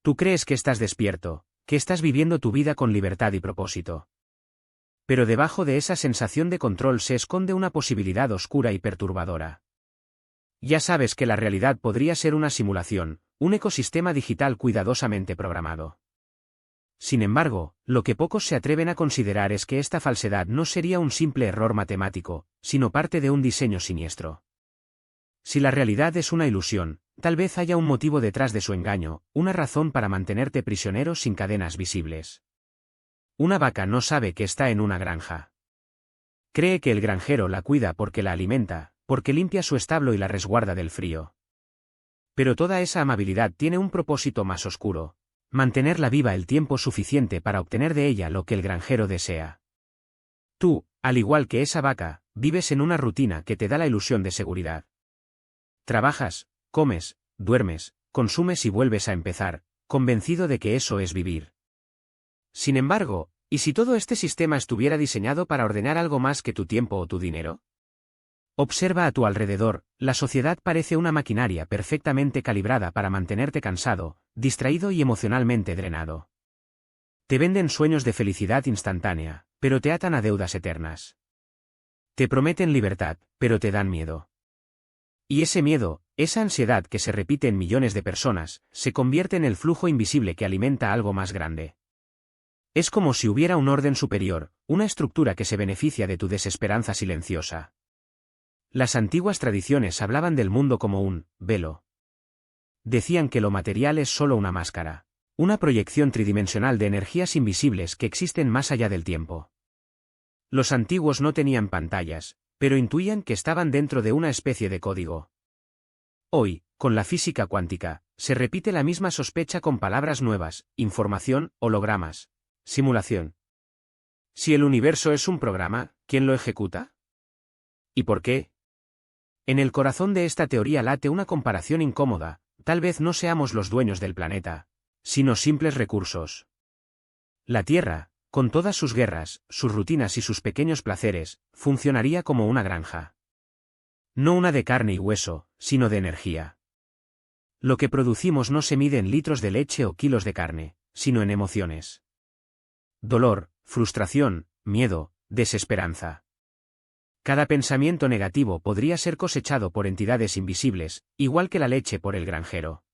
Tú crees que estás despierto, que estás viviendo tu vida con libertad y propósito. Pero debajo de esa sensación de control se esconde una posibilidad oscura y perturbadora. Ya sabes que la realidad podría ser una simulación, un ecosistema digital cuidadosamente programado. Sin embargo, lo que pocos se atreven a considerar es que esta falsedad no sería un simple error matemático, sino parte de un diseño siniestro. Si la realidad es una ilusión, tal vez haya un motivo detrás de su engaño, una razón para mantenerte prisionero sin cadenas visibles. Una vaca no sabe que está en una granja. Cree que el granjero la cuida porque la alimenta, porque limpia su establo y la resguarda del frío. Pero toda esa amabilidad tiene un propósito más oscuro: mantenerla viva el tiempo suficiente para obtener de ella lo que el granjero desea. Tú, al igual que esa vaca, vives en una rutina que te da la ilusión de seguridad. Trabajas, comes, duermes, consumes y vuelves a empezar, convencido de que eso es vivir. Sin embargo, ¿y si todo este sistema estuviera diseñado para ordenar algo más que tu tiempo o tu dinero? Observa a tu alrededor, la sociedad parece una maquinaria perfectamente calibrada para mantenerte cansado, distraído y emocionalmente drenado. Te venden sueños de felicidad instantánea, pero te atan a deudas eternas. Te prometen libertad, pero te dan miedo. Y ese miedo, esa ansiedad que se repite en millones de personas, se convierte en el flujo invisible que alimenta algo más grande. Es como si hubiera un orden superior, una estructura que se beneficia de tu desesperanza silenciosa. Las antiguas tradiciones hablaban del mundo como un velo. Decían que lo material es solo una máscara, una proyección tridimensional de energías invisibles que existen más allá del tiempo. Los antiguos no tenían pantallas, pero intuían que estaban dentro de una especie de código. Hoy, con la física cuántica, se repite la misma sospecha con palabras nuevas: información, hologramas, simulación. Si el universo es un programa, ¿quién lo ejecuta? ¿Y por qué? En el corazón de esta teoría late una comparación incómoda: tal vez no seamos los dueños del planeta, sino simples recursos. La Tierra, con todas sus guerras, sus rutinas y sus pequeños placeres, funcionaría como una granja. No una de carne y hueso, sino de energía. Lo que producimos no se mide en litros de leche o kilos de carne, sino en emociones. Dolor, frustración, miedo, desesperanza. Cada pensamiento negativo podría ser cosechado por entidades invisibles, igual que la leche por el granjero.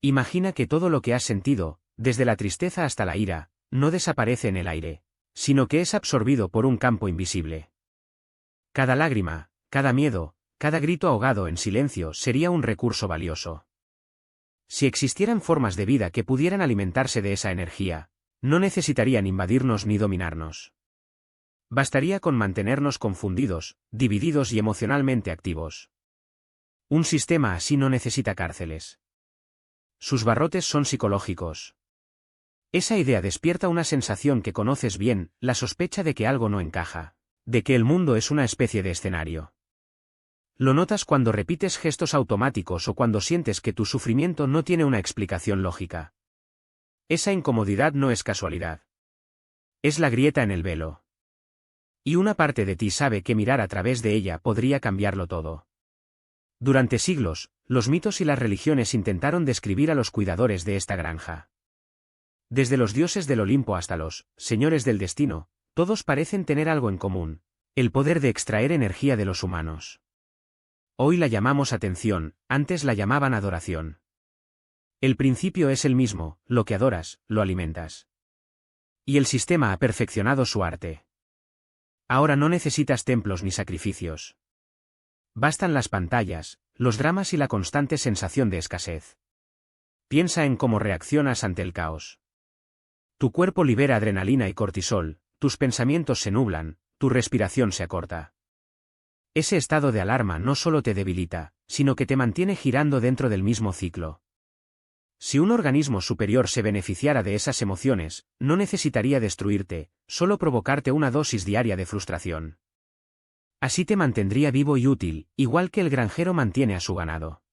Imagina que todo lo que has sentido, desde la tristeza hasta la ira, no desaparece en el aire, sino que es absorbido por un campo invisible. Cada lágrima, cada miedo, cada grito ahogado en silencio sería un recurso valioso. Si existieran formas de vida que pudieran alimentarse de esa energía, no necesitarían invadirnos ni dominarnos. Bastaría con mantenernos confundidos, divididos y emocionalmente activos. Un sistema así no necesita cárceles. Sus barrotes son psicológicos. Esa idea despierta una sensación que conoces bien: la sospecha de que algo no encaja, de que el mundo es una especie de escenario. Lo notas cuando repites gestos automáticos o cuando sientes que tu sufrimiento no tiene una explicación lógica. Esa incomodidad no es casualidad. Es la grieta en el velo. Y una parte de ti sabe que mirar a través de ella podría cambiarlo todo. Durante siglos, los mitos y las religiones intentaron describir a los cuidadores de esta granja. Desde los dioses del Olimpo hasta los señores del destino, todos parecen tener algo en común: el poder de extraer energía de los humanos. Hoy la llamamos atención, antes la llamaban adoración. El principio es el mismo: lo que adoras, lo alimentas. Y el sistema ha perfeccionado su arte. Ahora no necesitas templos ni sacrificios. Bastan las pantallas, los dramas y la constante sensación de escasez. Piensa en cómo reaccionas ante el caos. Tu cuerpo libera adrenalina y cortisol, tus pensamientos se nublan, tu respiración se acorta. Ese estado de alarma no solo te debilita, sino que te mantiene girando dentro del mismo ciclo. Si un organismo superior se beneficiara de esas emociones, no necesitaría destruirte, solo provocarte una dosis diaria de frustración. Así te mantendría vivo y útil, igual que el granjero mantiene a su ganado.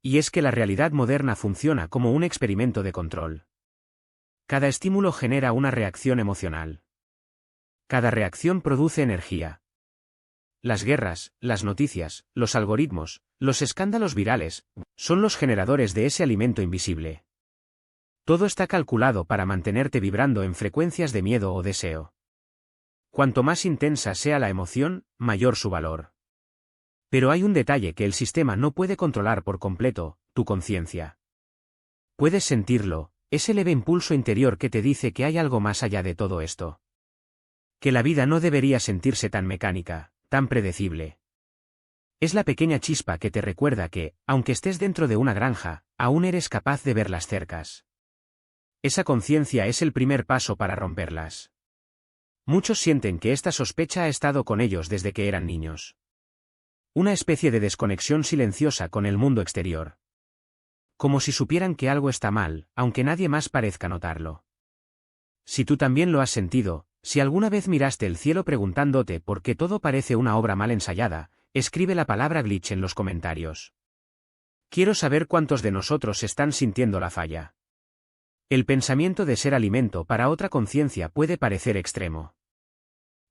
Y es que la realidad moderna funciona como un experimento de control. Cada estímulo genera una reacción emocional. Cada reacción produce energía. Las guerras, las noticias, los algoritmos, los escándalos virales, son los generadores de ese alimento invisible. Todo está calculado para mantenerte vibrando en frecuencias de miedo o deseo. Cuanto más intensa sea la emoción, mayor su valor. Pero hay un detalle que el sistema no puede controlar por completo: tu conciencia. Puedes sentirlo, ese leve impulso interior que te dice que hay algo más allá de todo esto. Que la vida no debería sentirse tan mecánica, tan predecible. Es la pequeña chispa que te recuerda que, aunque estés dentro de una granja, aún eres capaz de ver las cercas. Esa conciencia es el primer paso para romperlas. Muchos sienten que esta sospecha ha estado con ellos desde que eran niños. Una especie de desconexión silenciosa con el mundo exterior. Como si supieran que algo está mal, aunque nadie más parezca notarlo. Si tú también lo has sentido, si alguna vez miraste el cielo preguntándote por qué todo parece una obra mal ensayada, escribe la palabra glitch en los comentarios. Quiero saber cuántos de nosotros están sintiendo la falla. El pensamiento de ser alimento para otra conciencia puede parecer extremo.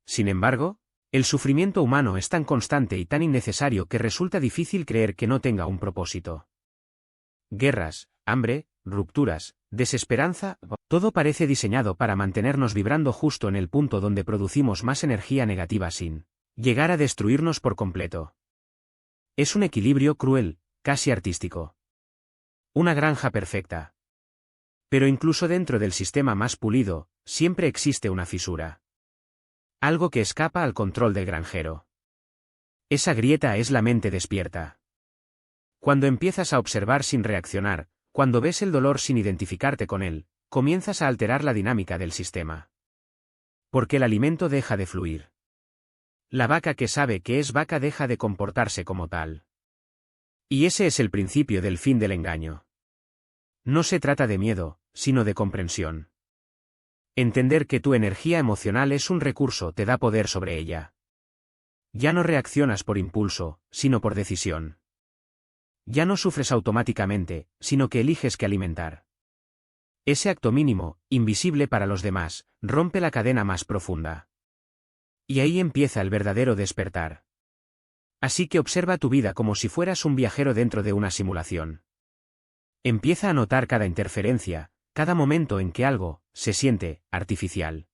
Sin embargo, el sufrimiento humano es tan constante y tan innecesario que resulta difícil creer que no tenga un propósito. Guerras, hambre, rupturas, desesperanza, todo parece diseñado para mantenernos vibrando justo en el punto donde producimos más energía negativa sin llegar a destruirnos por completo. Es un equilibrio cruel, casi artístico. Una granja perfecta. Pero incluso dentro del sistema más pulido, siempre existe una fisura. Algo que escapa al control del granjero. Esa grieta es la mente despierta. Cuando empiezas a observar sin reaccionar, cuando ves el dolor sin identificarte con él, comienzas a alterar la dinámica del sistema. Porque el alimento deja de fluir. La vaca que sabe que es vaca deja de comportarse como tal. Y ese es el principio del fin del engaño. No se trata de miedo, sino de comprensión. Entender que tu energía emocional es un recurso te da poder sobre ella. Ya no reaccionas por impulso, sino por decisión. Ya no sufres automáticamente, sino que eliges qué alimentar. Ese acto mínimo, invisible para los demás, rompe la cadena más profunda. Y ahí empieza el verdadero despertar. Así que observa tu vida como si fueras un viajero dentro de una simulación. Empieza a notar cada interferencia, cada momento en que algo se siente artificial.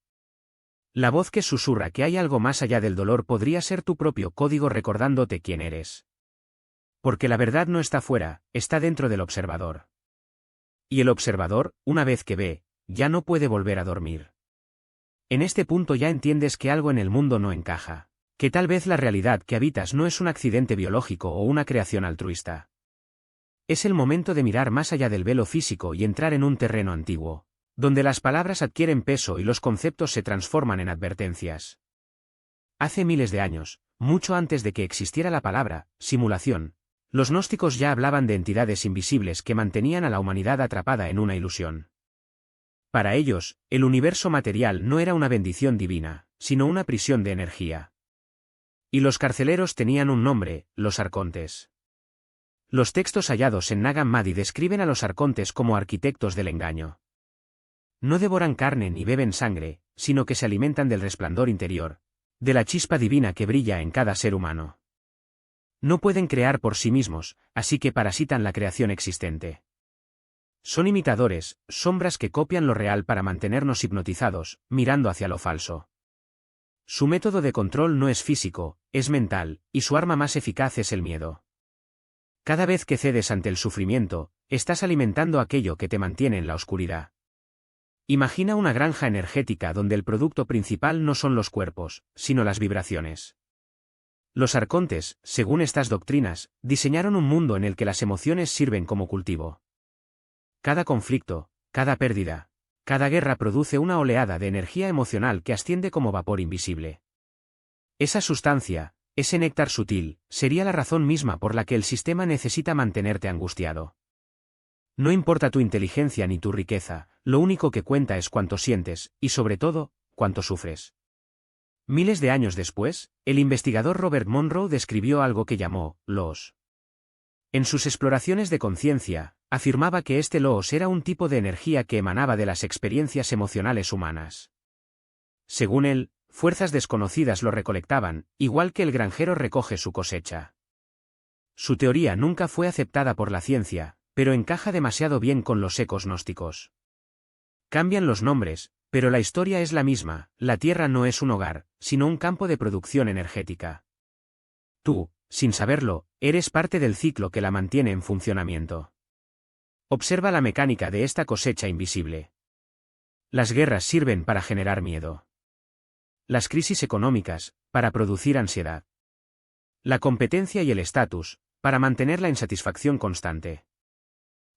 La voz que susurra que hay algo más allá del dolor podría ser tu propio código recordándote quién eres. Porque la verdad no está fuera, está dentro del observador. Y el observador, una vez que ve, ya no puede volver a dormir. En este punto ya entiendes que algo en el mundo no encaja, que tal vez la realidad que habitas no es un accidente biológico o una creación altruista. Es el momento de mirar más allá del velo físico y entrar en un terreno antiguo, donde las palabras adquieren peso y los conceptos se transforman en advertencias. Hace miles de años, mucho antes de que existiera la palabra simulación, los gnósticos ya hablaban de entidades invisibles que mantenían a la humanidad atrapada en una ilusión. Para ellos, el universo material no era una bendición divina, sino una prisión de energía. Y los carceleros tenían un nombre: los arcontes. Los textos hallados en Nag Hammadi describen a los arcontes como arquitectos del engaño. No devoran carne ni beben sangre, sino que se alimentan del resplandor interior, de la chispa divina que brilla en cada ser humano. No pueden crear por sí mismos, así que parasitan la creación existente. Son imitadores, sombras que copian lo real para mantenernos hipnotizados, mirando hacia lo falso. Su método de control no es físico, es mental, y su arma más eficaz es el miedo. Cada vez que cedes ante el sufrimiento, estás alimentando aquello que te mantiene en la oscuridad. Imagina una granja energética donde el producto principal no son los cuerpos, sino las vibraciones. Los arcontes, según estas doctrinas, diseñaron un mundo en el que las emociones sirven como cultivo. Cada conflicto, cada pérdida, cada guerra produce una oleada de energía emocional que asciende como vapor invisible. Esa sustancia, ese néctar sutil, sería la razón misma por la que el sistema necesita mantenerte angustiado. No importa tu inteligencia ni tu riqueza, lo único que cuenta es cuánto sientes, y sobre todo, cuánto sufres. Miles de años después, el investigador Robert Monroe describió algo que llamó Loos. En sus exploraciones de conciencia, afirmaba que este Loos era un tipo de energía que emanaba de las experiencias emocionales humanas. Según él, fuerzas desconocidas lo recolectaban, igual que el granjero recoge su cosecha. Su teoría nunca fue aceptada por la ciencia, pero encaja demasiado bien con los ecos gnósticos. Cambian los nombres, pero la historia es la misma. La Tierra no es un hogar, sino un campo de producción energética. Tú, sin saberlo, eres parte del ciclo que la mantiene en funcionamiento. Observa la mecánica de esta cosecha invisible. Las guerras sirven para generar miedo. Las crisis económicas, para producir ansiedad. La competencia y el estatus, para mantener la insatisfacción constante.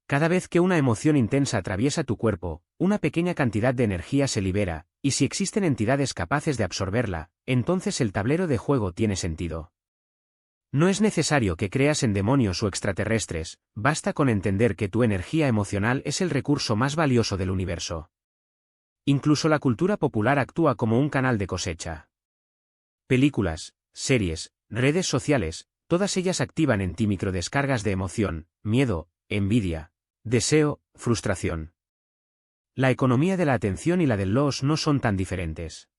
Cada vez que una emoción intensa atraviesa tu cuerpo, una pequeña cantidad de energía se libera, y si existen entidades capaces de absorberla, entonces el tablero de juego tiene sentido. No es necesario que creas en demonios o extraterrestres, basta con entender que tu energía emocional es el recurso más valioso del universo. Incluso la cultura popular actúa como un canal de cosecha. Películas, series, redes sociales, todas ellas activan en ti microdescargas de emoción, miedo, envidia, deseo, frustración. La economía de la atención y la del los no son tan diferentes.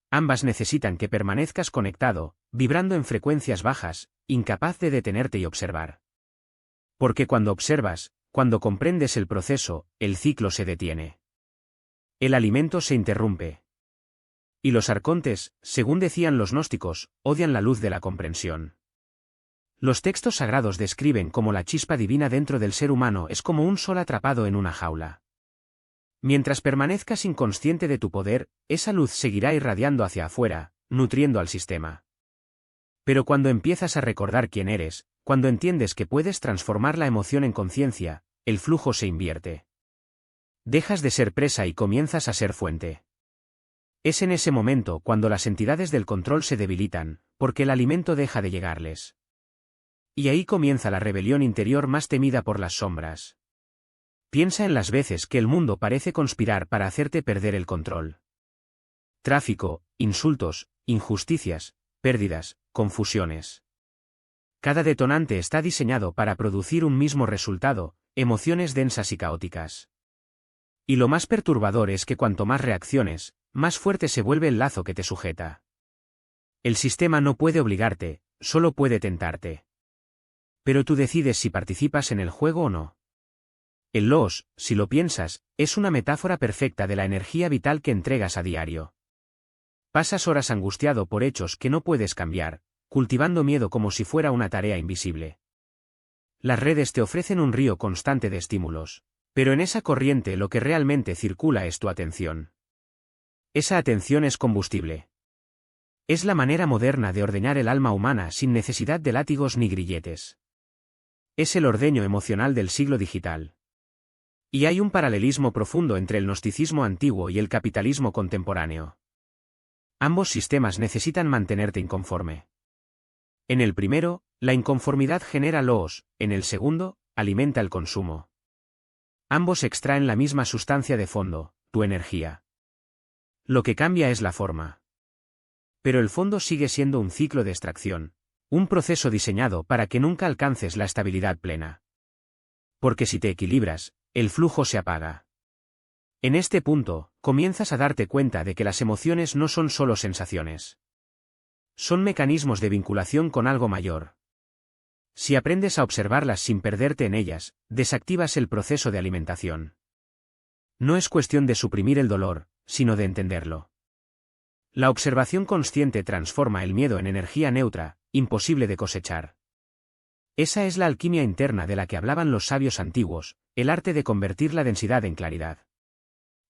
Ambas necesitan que permanezcas conectado, vibrando en frecuencias bajas, incapaz de detenerte y observar. Porque cuando observas, cuando comprendes el proceso, el ciclo se detiene. El alimento se interrumpe. Y los arcontes, según decían los gnósticos, odian la luz de la comprensión. Los textos sagrados describen cómo la chispa divina dentro del ser humano es como un sol atrapado en una jaula. Mientras permanezcas inconsciente de tu poder, esa luz seguirá irradiando hacia afuera, nutriendo al sistema. Pero cuando empiezas a recordar quién eres, cuando entiendes que puedes transformar la emoción en conciencia, el flujo se invierte. Dejas de ser presa y comienzas a ser fuente. Es en ese momento cuando las entidades del control se debilitan, porque el alimento deja de llegarles. Y ahí comienza la rebelión interior más temida por las sombras. Piensa en las veces que el mundo parece conspirar para hacerte perder el control. Tráfico, insultos, injusticias, pérdidas, confusiones. Cada detonante está diseñado para producir un mismo resultado, emociones densas y caóticas. Y lo más perturbador es que cuanto más reacciones, más fuerte se vuelve el lazo que te sujeta. El sistema no puede obligarte, solo puede tentarte. Pero tú decides si participas en el juego o no. El los, si lo piensas, es una metáfora perfecta de la energía vital que entregas a diario. Pasas horas angustiado por hechos que no puedes cambiar, cultivando miedo como si fuera una tarea invisible. Las redes te ofrecen un río constante de estímulos, pero en esa corriente lo que realmente circula es tu atención. Esa atención es combustible. Es la manera moderna de ordeñar el alma humana sin necesidad de látigos ni grilletes. Es el ordeño emocional del siglo digital. Y hay un paralelismo profundo entre el gnosticismo antiguo y el capitalismo contemporáneo. Ambos sistemas necesitan mantenerte inconforme. En el primero, la inconformidad genera los, en el segundo, alimenta el consumo. Ambos extraen la misma sustancia de fondo, tu energía. Lo que cambia es la forma. Pero el fondo sigue siendo un ciclo de extracción, un proceso diseñado para que nunca alcances la estabilidad plena. Porque si te equilibras, el flujo se apaga. En este punto, comienzas a darte cuenta de que las emociones no son solo sensaciones. Son mecanismos de vinculación con algo mayor. Si aprendes a observarlas sin perderte en ellas, desactivas el proceso de alimentación. No es cuestión de suprimir el dolor, sino de entenderlo. La observación consciente transforma el miedo en energía neutra, imposible de cosechar. Esa es la alquimia interna de la que hablaban los sabios antiguos, el arte de convertir la densidad en claridad.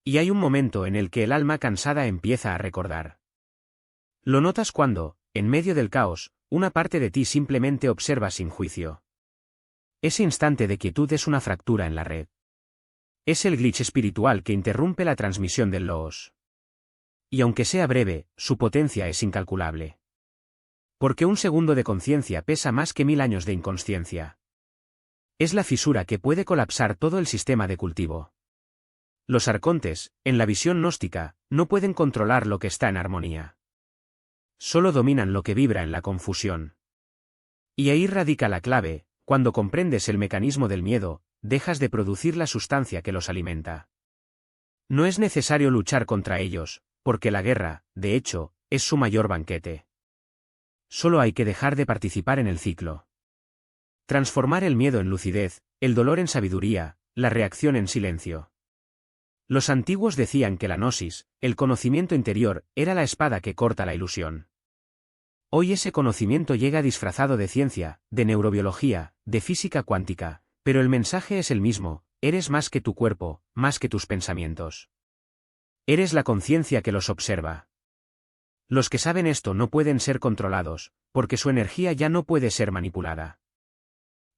Y hay un momento en el que el alma cansada empieza a recordar. Lo notas cuando, en medio del caos, una parte de ti simplemente observa sin juicio. Ese instante de quietud es una fractura en la red. Es el glitch espiritual que interrumpe la transmisión del Logos. Y aunque sea breve, su potencia es incalculable. Porque un segundo de conciencia pesa más que 1000 años de inconsciencia. Es la fisura que puede colapsar todo el sistema de cultivo. Los arcontes, en la visión gnóstica, no pueden controlar lo que está en armonía. Solo dominan lo que vibra en la confusión. Y ahí radica la clave: cuando comprendes el mecanismo del miedo, dejas de producir la sustancia que los alimenta. No es necesario luchar contra ellos, porque la guerra, de hecho, es su mayor banquete. Solo hay que dejar de participar en el ciclo. Transformar el miedo en lucidez, el dolor en sabiduría, la reacción en silencio. Los antiguos decían que la gnosis, el conocimiento interior, era la espada que corta la ilusión. Hoy ese conocimiento llega disfrazado de ciencia, de neurobiología, de física cuántica, pero el mensaje es el mismo: eres más que tu cuerpo, más que tus pensamientos. Eres la conciencia que los observa. Los que saben esto no pueden ser controlados, porque su energía ya no puede ser manipulada.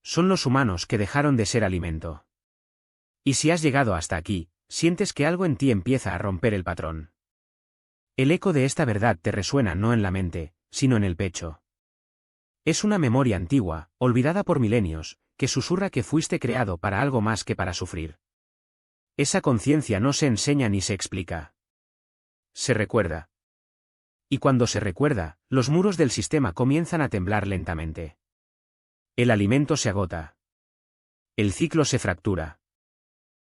Son los humanos que dejaron de ser alimento. Y si has llegado hasta aquí, sientes que algo en ti empieza a romper el patrón. El eco de esta verdad te resuena no en la mente, sino en el pecho. Es una memoria antigua, olvidada por milenios, que susurra que fuiste creado para algo más que para sufrir. Esa conciencia no se enseña ni se explica. Se recuerda. Y cuando se recuerda, los muros del sistema comienzan a temblar lentamente. El alimento se agota. El ciclo se fractura.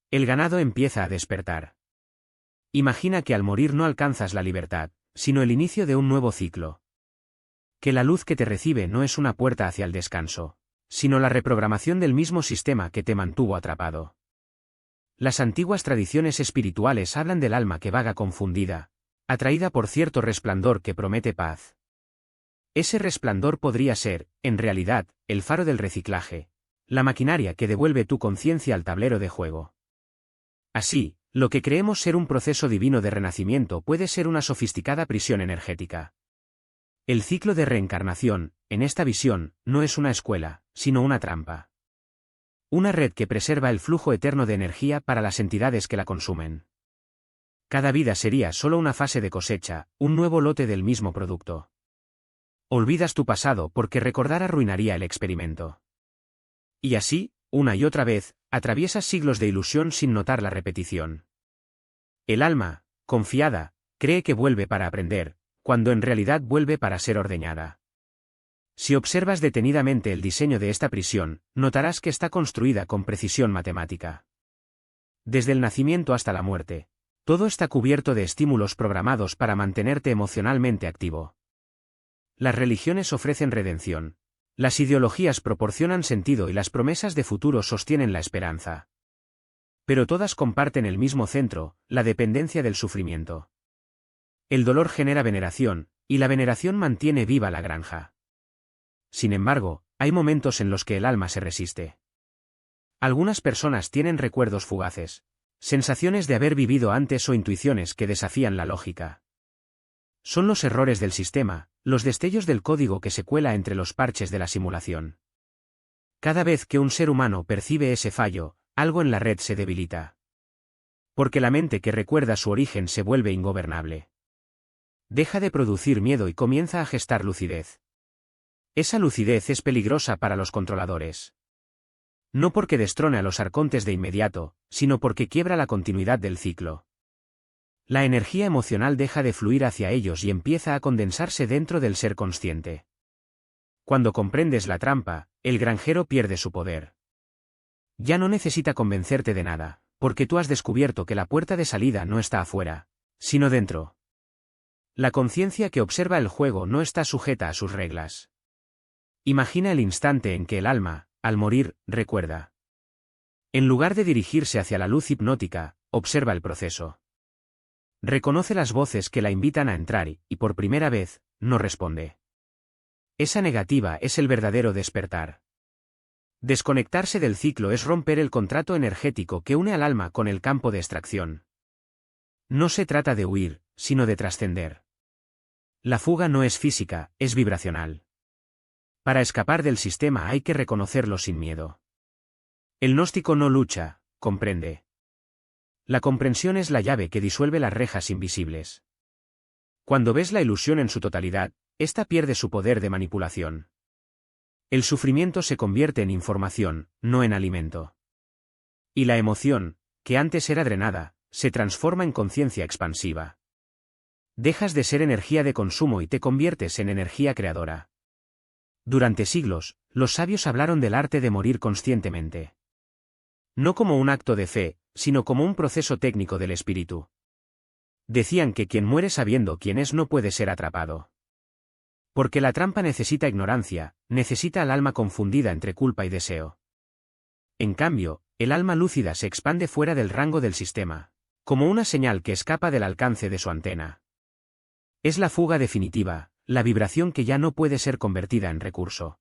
El ganado empieza a despertar. Imagina que al morir no alcanzas la libertad, sino el inicio de un nuevo ciclo. Que la luz que te recibe no es una puerta hacia el descanso, sino la reprogramación del mismo sistema que te mantuvo atrapado. Las antiguas tradiciones espirituales hablan del alma que vaga confundida, atraída por cierto resplandor que promete paz. Ese resplandor podría ser, en realidad, el faro del reciclaje, la maquinaria que devuelve tu conciencia al tablero de juego. Así, lo que creemos ser un proceso divino de renacimiento puede ser una sofisticada prisión energética. El ciclo de reencarnación, en esta visión, no es una escuela, sino una trampa. Una red que preserva el flujo eterno de energía para las entidades que la consumen. Cada vida sería solo una fase de cosecha, un nuevo lote del mismo producto. Olvidas tu pasado porque recordar arruinaría el experimento. Y así, una y otra vez, atraviesas siglos de ilusión sin notar la repetición. El alma, confiada, cree que vuelve para aprender, cuando en realidad vuelve para ser ordeñada. Si observas detenidamente el diseño de esta prisión, notarás que está construida con precisión matemática. Desde el nacimiento hasta la muerte, todo está cubierto de estímulos programados para mantenerte emocionalmente activo. Las religiones ofrecen redención. Las ideologías proporcionan sentido y las promesas de futuro sostienen la esperanza. Pero todas comparten el mismo centro, la dependencia del sufrimiento. El dolor genera veneración, y la veneración mantiene viva la granja. Sin embargo, hay momentos en los que el alma se resiste. Algunas personas tienen recuerdos fugaces, sensaciones de haber vivido antes o intuiciones que desafían la lógica. Son los errores del sistema, los destellos del código que se cuela entre los parches de la simulación. Cada vez que un ser humano percibe ese fallo, algo en la red se debilita. Porque la mente que recuerda su origen se vuelve ingobernable. Deja de producir miedo y comienza a gestar lucidez. Esa lucidez es peligrosa para los controladores. No porque destrone a los arcontes de inmediato, sino porque quiebra la continuidad del ciclo. La energía emocional deja de fluir hacia ellos y empieza a condensarse dentro del ser consciente. Cuando comprendes la trampa, el granjero pierde su poder. Ya no necesita convencerte de nada, porque tú has descubierto que la puerta de salida no está afuera, sino dentro. La conciencia que observa el juego no está sujeta a sus reglas. Imagina el instante en que el alma, al morir, recuerda. En lugar de dirigirse hacia la luz hipnótica, observa el proceso. Reconoce las voces que la invitan a entrar y, por primera vez, no responde. Esa negativa es el verdadero despertar. Desconectarse del ciclo es romper el contrato energético que une al alma con el campo de extracción. No se trata de huir, sino de trascender. La fuga no es física, es vibracional. Para escapar del sistema hay que reconocerlo sin miedo. El gnóstico no lucha, comprende. La comprensión es la llave que disuelve las rejas invisibles. Cuando ves la ilusión en su totalidad, ésta pierde su poder de manipulación. El sufrimiento se convierte en información, no en alimento. Y la emoción, que antes era drenada, se transforma en conciencia expansiva. Dejas de ser energía de consumo y te conviertes en energía creadora. Durante siglos, los sabios hablaron del arte de morir conscientemente. No como un acto de fe, sino como un proceso técnico del espíritu. Decían que quien muere sabiendo quién es no puede ser atrapado. Porque la trampa necesita ignorancia, necesita al alma confundida entre culpa y deseo. En cambio, el alma lúcida se expande fuera del rango del sistema, como una señal que escapa del alcance de su antena. Es la fuga definitiva, la vibración que ya no puede ser convertida en recurso.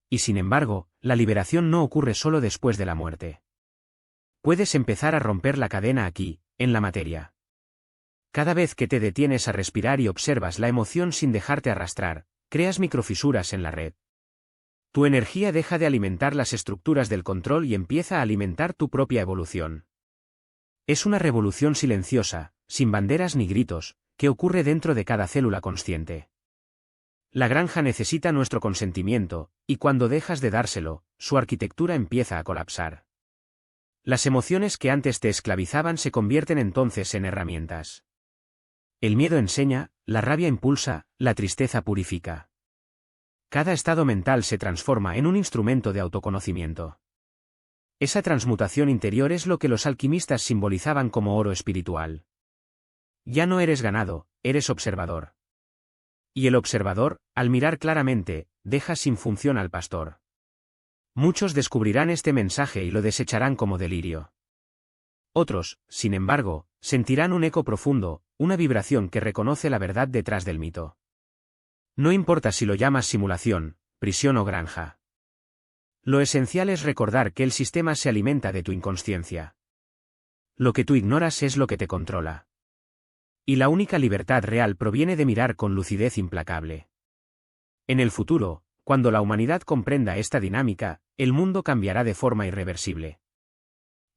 Y sin embargo, la liberación no ocurre solo después de la muerte. Puedes empezar a romper la cadena aquí, en la materia. Cada vez que te detienes a respirar y observas la emoción sin dejarte arrastrar, creas microfisuras en la red. Tu energía deja de alimentar las estructuras del control y empieza a alimentar tu propia evolución. Es una revolución silenciosa, sin banderas ni gritos, que ocurre dentro de cada célula consciente. La granja necesita nuestro consentimiento, y cuando dejas de dárselo, su arquitectura empieza a colapsar. Las emociones que antes te esclavizaban se convierten entonces en herramientas. El miedo enseña, la rabia impulsa, la tristeza purifica. Cada estado mental se transforma en un instrumento de autoconocimiento. Esa transmutación interior es lo que los alquimistas simbolizaban como oro espiritual. Ya no eres ganado, eres observador. Y el observador, al mirar claramente, deja sin función al pastor. Muchos descubrirán este mensaje y lo desecharán como delirio. Otros, sin embargo, sentirán un eco profundo, una vibración que reconoce la verdad detrás del mito. No importa si lo llamas simulación, prisión o granja. Lo esencial es recordar que el sistema se alimenta de tu inconsciencia. Lo que tú ignoras es lo que te controla. Y la única libertad real proviene de mirar con lucidez implacable. En el futuro, cuando la humanidad comprenda esta dinámica, el mundo cambiará de forma irreversible.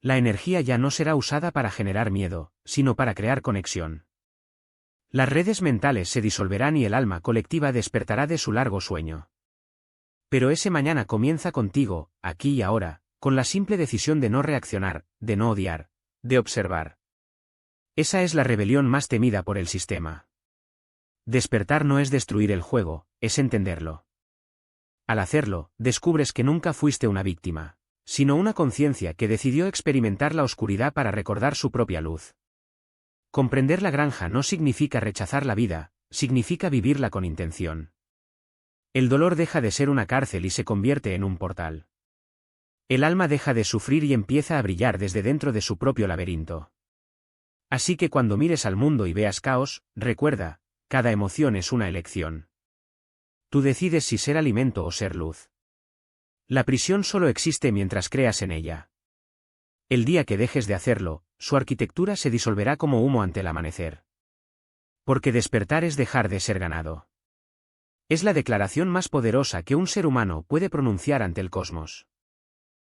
La energía ya no será usada para generar miedo, sino para crear conexión. Las redes mentales se disolverán y el alma colectiva despertará de su largo sueño. Pero ese mañana comienza contigo, aquí y ahora, con la simple decisión de no reaccionar, de no odiar, de observar. Esa es la rebelión más temida por el sistema. Despertar no es destruir el juego, es entenderlo. Al hacerlo, descubres que nunca fuiste una víctima, sino una conciencia que decidió experimentar la oscuridad para recordar su propia luz. Comprender la granja no significa rechazar la vida, significa vivirla con intención. El dolor deja de ser una cárcel y se convierte en un portal. El alma deja de sufrir y empieza a brillar desde dentro de su propio laberinto. Así que cuando mires al mundo y veas caos, recuerda, cada emoción es una elección. Tú decides si ser alimento o ser luz. La prisión solo existe mientras creas en ella. El día que dejes de hacerlo, su arquitectura se disolverá como humo ante el amanecer. Porque despertar es dejar de ser ganado. Es la declaración más poderosa que un ser humano puede pronunciar ante el cosmos.